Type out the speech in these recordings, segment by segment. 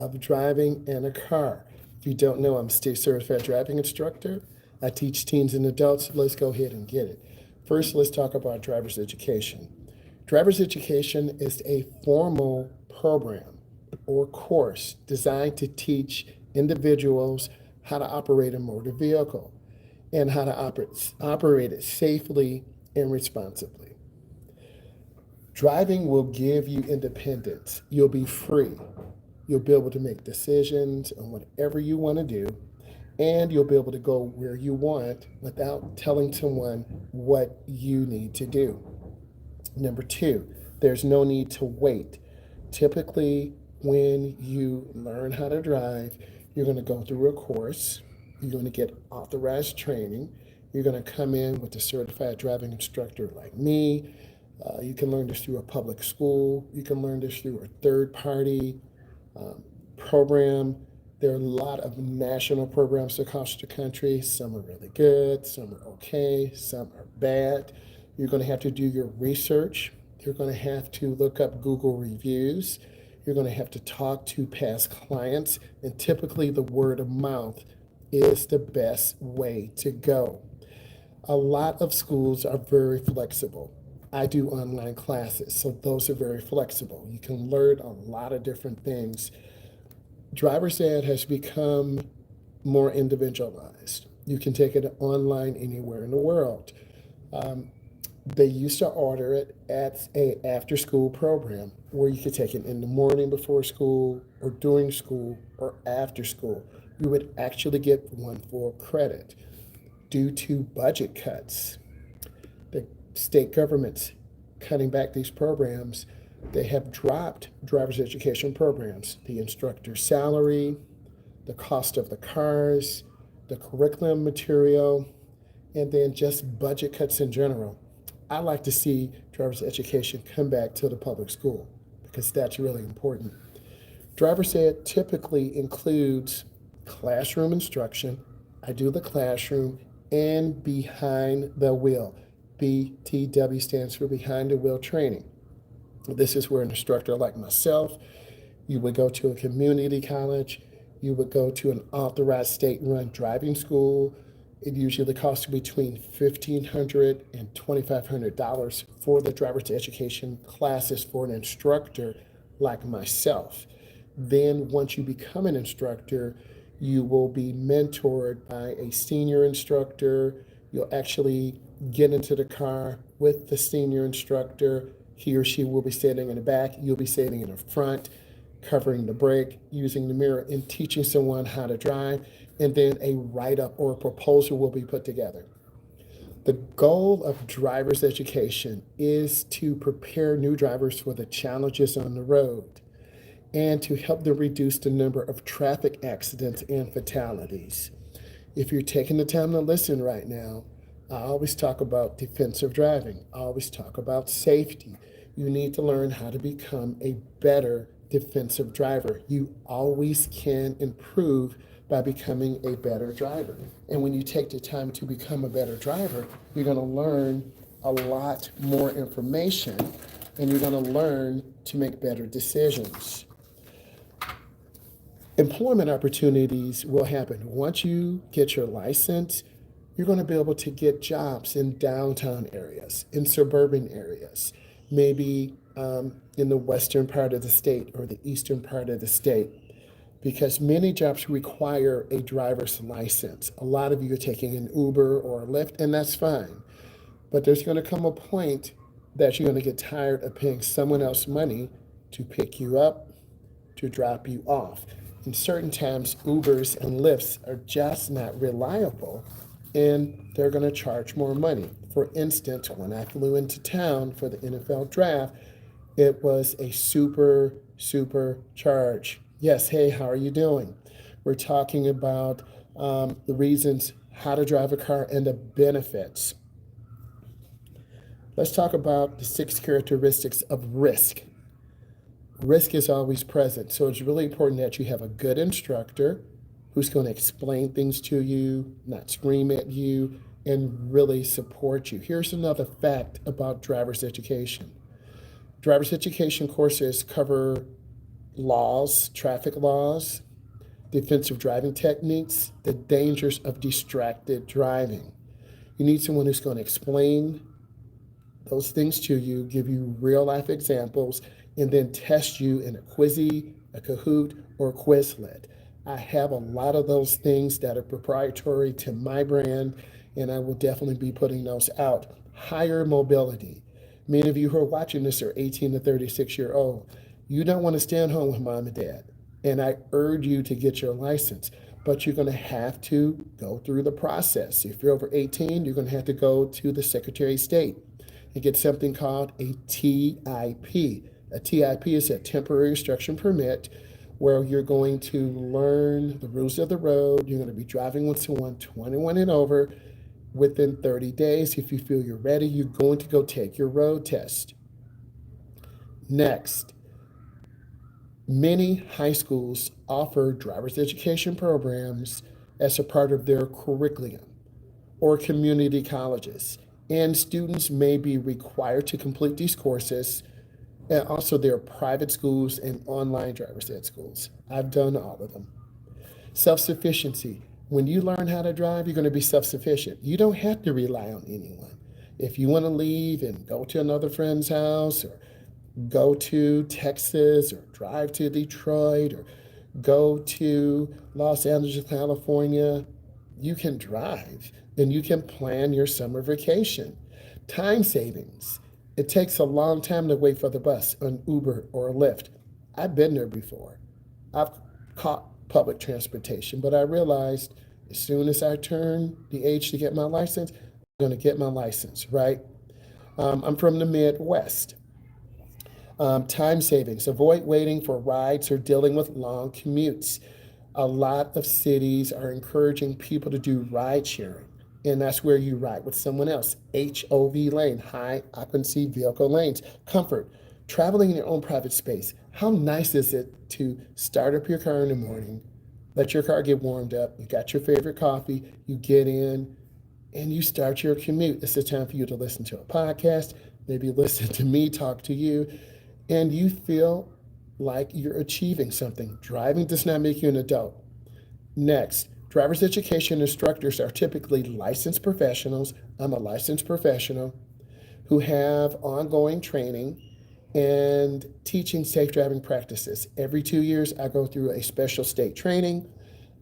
of driving in a car. If you don't know, I'm a state certified driving instructor. I teach teens and adults. Let's go ahead and get it. First, let's talk about driver's education. Driver's education is a formal program or course designed to teach individuals how to operate a motor vehicle and how to operate it safely and responsibly. Driving will give you independence. You'll be free. You'll be able to make decisions on whatever you want to do, and you'll be able to go where you want without telling someone what you need to do. Number two, there's no need to wait. Typically, when you learn how to drive, you're going to go through a course, you're going to get authorized training, you're going to come in with a certified driving instructor like me. You can learn this through a public school, you can learn this through a third party program. There are a lot of national programs across the country. Some are really good, some are okay, some are bad. You're going to have to do your research. You're going to have to look up Google reviews. You're going to have to talk to past clients. And typically, the word of mouth is the best way to go. A lot of schools are very flexible. I do online classes, so those are very flexible. You can learn a lot of different things. Driver's ed has become more individualized. You can take it online anywhere in the world. They used to order it at a after school program where you could take it in the morning before school or during school or after school. You would actually get one full credit. Due to budget cuts, the state government's cutting back these programs. They have dropped driver's education programs, the instructor salary, the cost of the cars, the curriculum material, and then just budget cuts in general. I like to see driver's education come back to the public school because that's really important. Driver's ed typically includes classroom instruction. I do the classroom and behind the wheel. BTW stands for behind the wheel training. This is where an instructor like myself, you would go to a community college, you would go to an authorized state-run driving school. It usually costs between $1,500 and $2,500 for the driver's education classes for an instructor like myself. Then once you become an instructor, you will be mentored by a senior instructor. You'll actually get into the car with the senior instructor. He or she will be standing in the back. You'll be standing in the front, covering the brake, using the mirror, and teaching someone how to drive. And then a write-up or a proposal will be put together. The goal of driver's education is to prepare new drivers for the challenges on the road and to help them reduce the number of traffic accidents and fatalities. If you're taking the time to listen right now, I always talk about defensive driving. I always talk about safety. You need to learn how to become a better defensive driver. You always can improve by becoming a better driver. And when you take the time to become a better driver, you're going to learn a lot more information and you're going to learn to make better decisions. Employment opportunities will happen. Once you get your license, you're going to be able to get jobs in downtown areas, in suburban areas, maybe in the western part of the state or the eastern part of the state, because many jobs require a driver's license. A lot of you are taking an Uber or a Lyft, and that's fine. But there's going to come a point that you're going to get tired of paying someone else money to pick you up, to drop you off. And certain times, Ubers and Lyfts are just not reliable, and they're going to charge more money. For instance, when I flew into town for the NFL draft, it was a super charge. Yes, hey, how are you doing? We're talking about the reasons how to drive a car and the benefits. Let's talk about the 6 characteristics of risk. Risk is always present, so it's really important that you have a good instructor who's going to explain things to you, not scream at you, and really support you. Here's another fact about driver's education. Driver's education courses cover laws, traffic laws, defensive driving techniques, the dangers of distracted driving. You need someone who's going to explain those things to you, give you real life examples, and then test you in a Quizzy, a Kahoot, or a Quizlet. I have a lot of those things that are proprietary to my brand, and I will definitely be putting those out. Higher mobility. Many of you who are watching this are 18 to 36-year old. You don't want to stand home with mom and dad. And I urge you to get your license, but you're going to have to go through the process. If you're over 18, you're going to have to go to the Secretary of State and get something called a TIP. A TIP is a temporary instruction permit where you're going to learn the rules of the road. You're going to be driving with someone 21 and over within 30 days. If you feel you're ready, you're going to go take your road test. Next, many high schools offer driver's education programs as a part of their curriculum, or community colleges. And students may be required to complete these courses. And also, there are private schools and online driver's ed schools. I've done all of them. Self-sufficiency. When you learn how to drive, you're going to be self-sufficient. You don't have to rely on anyone. If you want to leave and go to another friend's house, or go to Texas, or drive to Detroit, or go to Los Angeles, California, you can drive and you can plan your summer vacation. Time savings. It takes a long time to wait for the bus, an Uber or a Lyft. I've been there before. I've caught public transportation, but I realized as soon as I turn the age to get my license, I'm going to get my license, right? I'm from the Midwest. Time savings. Avoid waiting for rides or dealing with long commutes. A lot of cities are encouraging people to do ride sharing, and that's where you ride with someone else. HOV lane, high occupancy vehicle lanes. Comfort. Traveling in your own private space. How nice is it to start up your car in the morning, let your car get warmed up, you got your favorite coffee, you get in, and you start your commute. It's the time for you to listen to a podcast, maybe listen to me talk to you, and you feel like you're achieving something. Driving does not make you an adult. Next, driver's education instructors are typically licensed professionals. I'm a licensed professional who have ongoing training and teaching safe driving practices. Every 2 years, I go through a special state training.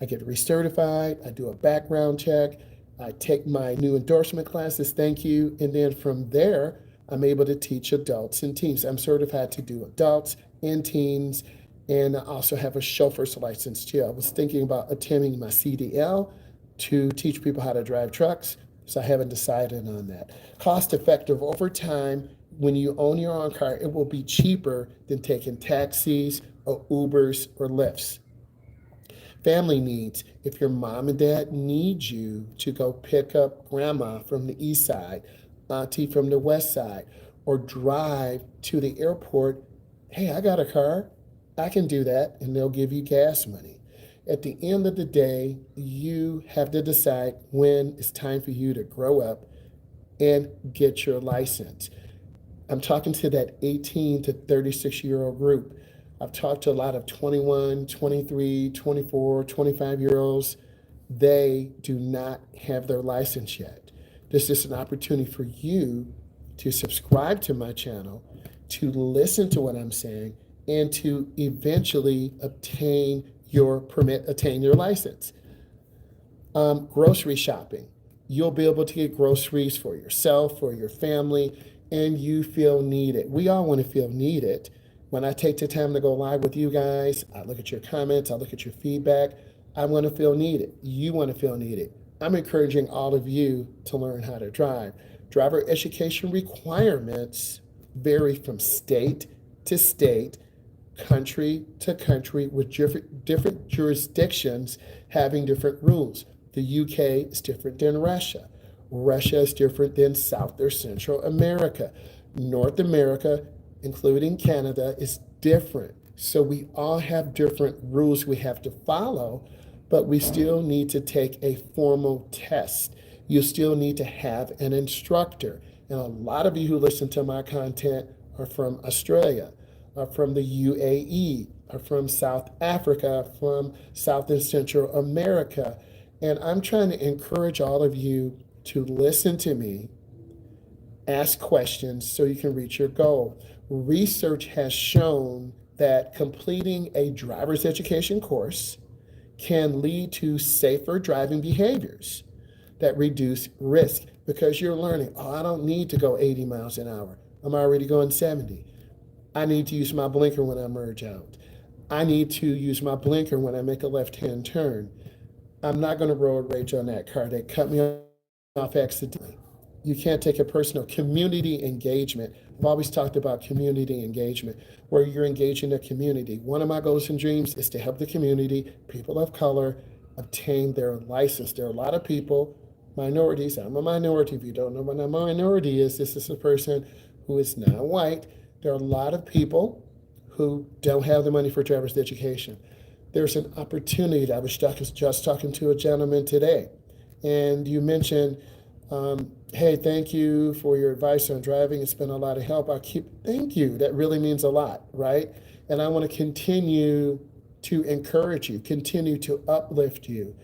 I get recertified. I do a background check. I take my new endorsement classes, thank you. And then from there, I'm able to teach adults and teens. I'm certified to do adults and teens, and I also have a chauffeur's license too. I was thinking about attending my CDL to teach people how to drive trucks, so I haven't decided on that. Cost effective over time. When you own your own car, it will be cheaper than taking taxis or Ubers or Lyfts. Family needs. If your mom and dad need you to go pick up grandma from the east side, auntie from the west side, or drive to the airport, hey, I got a car. I can do that, and they'll give you gas money. At the end of the day, you have to decide when it's time for you to grow up and get your license. I'm talking to that 18 to 36-year-old group. I've talked to a lot of 21, 23, 24, 25-year-olds. They do not have their license yet. This is an opportunity for you to subscribe to my channel, to listen to what I'm saying, and to eventually obtain your permit, attain your license. Grocery shopping. You'll be able to get groceries for yourself, for your family, and you feel needed. We all want to feel needed. When I take the time to go live with you guys, I look at your comments, I look at your feedback. I want to feel needed. You want to feel needed. I'm encouraging all of you to learn how to drive. Driver education requirements vary from state to state, country to country, with different jurisdictions having different rules. The UK is different than Russia. Russia is different than South or Central America. North America, including Canada, is different. So we all have different rules we have to follow, but we still need to take a formal test. You still need to have an instructor. And a lot of you who listen to my content are from Australia, are from the UAE, are from South Africa, from South and Central America. And I'm trying to encourage all of you to listen to me, ask questions so you can reach your goal. Research has shown that completing a driver's education course can lead to safer driving behaviors that reduce risk because you're learning, oh, I don't need to go 80 miles an hour. I'm already going 70. I need to use my blinker when I merge out. I need to use my blinker when I make a left-hand turn. I'm not going to road rage on that car that cut me off accidentally. You can't take it personal. Community engagement. I've always talked about community engagement, where you're engaging the community. One of my goals and dreams is to help the community, people of color, obtain their license. There are a lot of people, minorities. I'm a minority. If you don't know what a minority is, this is a person who is not white. There are a lot of people who don't have the money for driver's education. There's an opportunity. I was just talking to a gentleman today, and you mentioned, hey, thank you for your advice on driving. It's been a lot of help. Thank you. That really means a lot, right? And I want to continue to encourage you, continue to uplift you.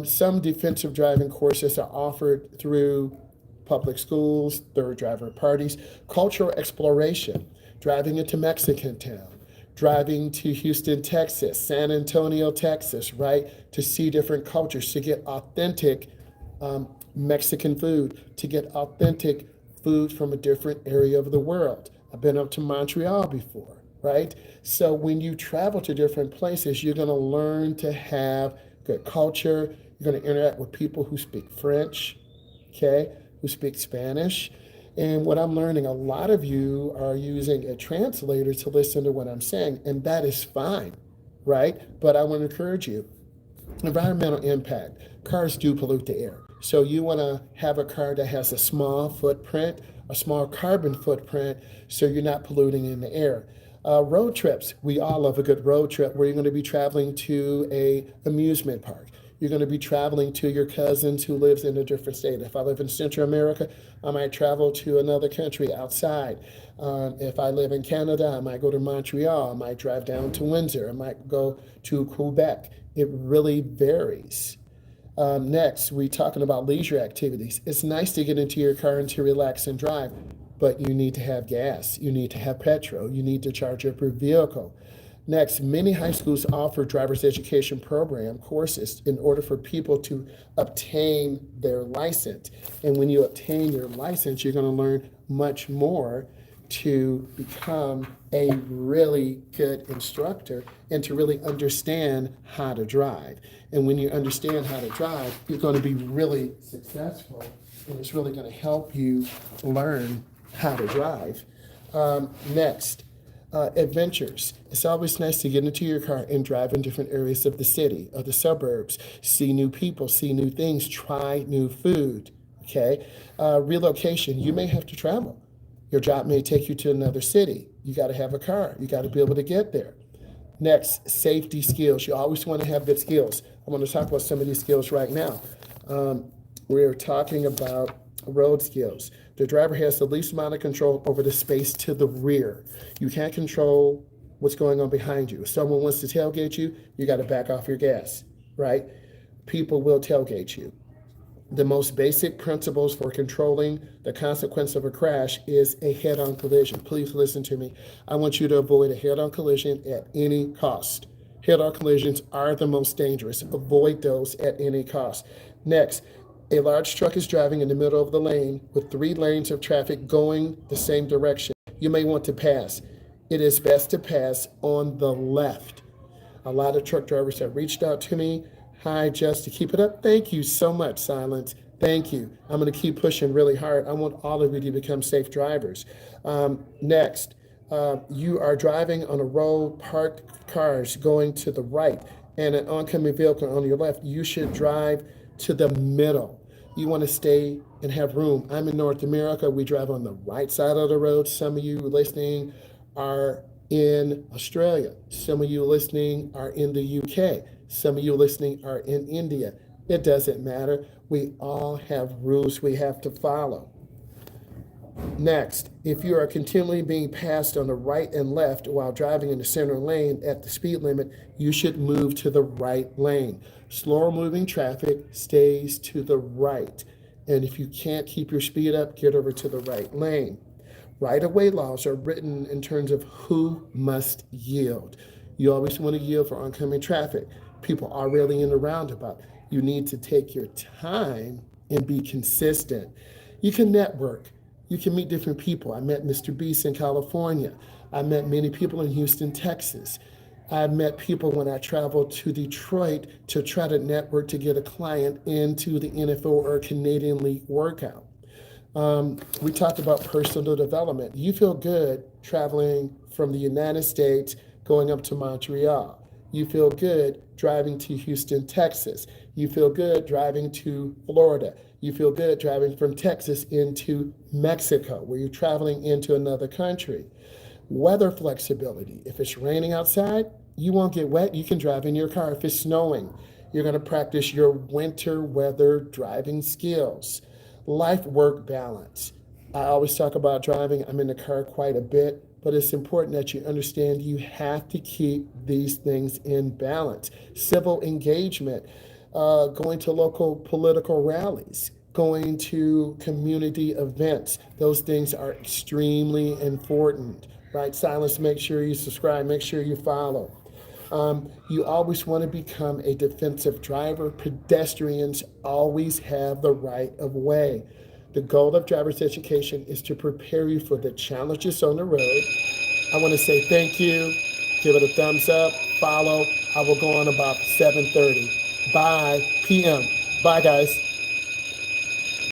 Some defensive driving courses are offered through public schools, third driver parties, cultural exploration, driving into Mexican town, driving to Houston, Texas, San Antonio, Texas, right? To see different cultures, to get authentic Mexican food, to get authentic food from a different area of the world. I've been up to Montreal before, right? So when you travel to different places, you're going to learn to have good culture. You're going to interact with people who speak French, okay, who speak Spanish. And what I'm learning, a lot of you are using a translator to listen to what I'm saying, and that is fine, right? But I want to encourage you. Environmental impact. Cars do pollute the air. So you want to have a car that has a small footprint, a small carbon footprint, so you're not polluting in the air. Road trips. We all love a good road trip where you're going to be traveling to a amusement park. You're going to be traveling to your cousins who lives in a different state. If I live in Central America, I might travel to another country outside. If I live in Canada, I might go to Montreal. I might drive down to Windsor. I might go to Quebec. It really varies. Next, we're talking about leisure activities. It's nice to get into your car and to relax and drive, but you need to have gas. You need to have petrol. You need to charge up your vehicle. Next, many high schools offer driver's education program courses in order for people to obtain their license. And when you obtain your license, you're going to learn much more to become a really good instructor and to really understand how to drive. And when you understand how to drive, you're going to be really successful, and it's really going to help you learn how to drive. Next, adventures. It's always nice to get into your car and drive in different areas of the city, of the suburbs, see new people, see new things, try new food, okay? Relocation, you may have to travel. Your job may take you to another city. You got to have a car. You got to be able to get there. Next, safety skills. You always want to have good skills. I'm going to talk about some of these skills right now. We're talking about road skills. The driver has the least amount of control over the space to the rear. You can't control what's going on behind you. If someone wants to tailgate you, you got to back off your gas, right? People will tailgate you. The most basic principles for controlling the consequence of a crash is a head-on collision. Please listen to me. I want you to avoid a head-on collision at any cost. Head-on collisions are the most dangerous. Avoid those at any cost. Next, a large truck is driving in the middle of the lane with 3 lanes of traffic going the same direction. You may want to pass. It is best to pass on the left. A lot of truck drivers have reached out to me. Hi, Just to keep it up. Thank you so much, Silence. Thank you. I'm going to keep pushing really hard. I want all of you to become safe drivers. Next, you are driving on a road, parked cars going to the right, and an oncoming vehicle on your left. You should drive to the middle. You want to stay and have room. I'm in North America. We drive on the right side of the road. Some of you listening are in Australia. Some of you listening are in the UK. Some of you listening are in India. It doesn't matter. We all have rules we have to follow. Next, if you are continually being passed on the right and left while driving in the center lane at the speed limit, you should move to the right lane. Slower moving traffic stays to the right. And if you can't keep your speed up, get over to the right lane. Right-of-way laws are written in terms of who must yield. You always want to yield for oncoming traffic. People are rarely in the roundabout. You need to take your time and be consistent. You can network. You can meet different people. I met Mr. Beast in California. I met many people in Houston, Texas. I met people when I traveled to Detroit to try to network to get a client into the NFL or Canadian League workout. We talked about personal development. You feel good traveling from the United States going up to Montreal. You feel good driving to Houston, Texas. You feel good driving to Florida. You feel good driving from Texas into Mexico, where you're traveling into another country. Weather flexibility. If it's raining outside, you won't get wet. You can drive in your car. If it's snowing, you're going to practice your winter weather driving skills. Life work balance. I always talk about driving. I'm in the car quite a bit, but it's important that you understand you have to keep these things in balance. Civil engagement, going to local political rallies, going to community events. Those things are extremely important, right? Silence, make sure you subscribe, make sure you follow. You always want to become a defensive driver. Pedestrians always have the right of way. The goal of driver's education is to prepare you for the challenges on the road. I want to say thank you. Give it a thumbs up, follow. I will go on about 7:30. Bye, p.m. Bye, guys.